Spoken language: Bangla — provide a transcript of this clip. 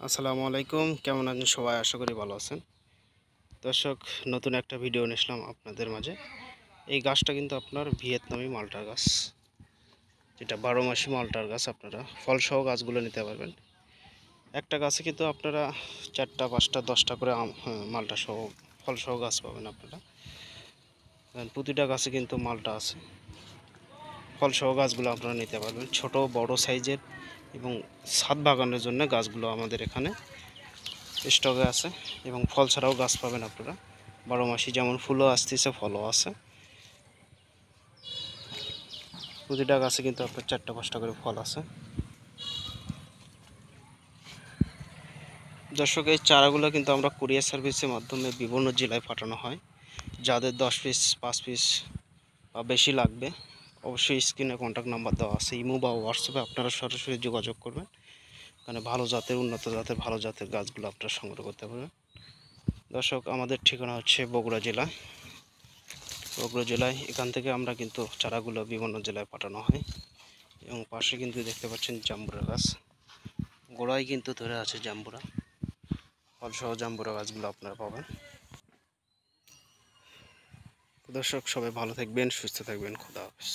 আসসালামু আলাইকুম, কেমন আছেন সবাই? আশা করি ভালো আছেন। দর্শক, নতুন একটা ভিডিও নিয়ে আসলাম আপনাদের মাঝে। এই গাছটা কিন্তু আপনার ভিয়েতনামি মালটার গাছ, যেটা 12 মাসি মালটার গাছ। আপনারা ফলসহ গাছগুলো নিতে পারবেন। একটা গাছে কিন্তু আপনারা 4টা 5টা 10টা করে মালটা সহ ফলসহ গাছ পাবেন আপনারা। প্রতিটা গাছে কিন্তু মালটা আছে। ফলসহ গাছগুলো আপনারা নিতে পারবেন, ছোট বড় সাইজের। এবং ছাদ বাগানের জন্য গাছগুলো আমাদের এখানে স্টকে আছে। এবং ফল ছাড়াও গাছ পাবেন আপনারা 12 মাসি, যেমন ফুলও আসতেছে ফলও আছে। প্রতিটা গাছে কিন্তু আপনার 4টা 5টা করে ফল আছে। দর্শক, এই চারাগুলো কিন্তু আমরা কুরিয়ার সার্ভিসের মাধ্যমে বিভিন্ন জেলায় পাঠানো হয়। যাদের 10 পিস 5 পিস বা বেশি লাগবে, অবশ্যই স্ক্রিনে কন্ট্যাক্ট নাম্বার দেওয়া আছে। ইমো বা হোয়াটসঅ্যাপে আপনারা সরাসরি যোগাযোগ করবেন। মানে ভালো জাতের, উন্নত জাতের, ভালো জাতের গাছগুলো আপনারা সংগ্রহ করতে পারবেন। দর্শক, আমাদের ঠিকানা হচ্ছে বগুড়া জেলায়। এখান থেকে আমরা কিন্তু চারাগুলো বিভিন্ন জেলায় পাঠানো হয়। এবং পাশে কিন্তু দেখতে পাচ্ছেন জাম্বুরা গাছ, গোড়ায় কিন্তু ধরে আছে জাম্বুরা। ফলসহ জাম্বুরা গাছগুলো আপনারা পাবেন। দর্শক, সবাই ভালো থাকবেন, সুস্থ থাকবেন। খোদা হাফেজ।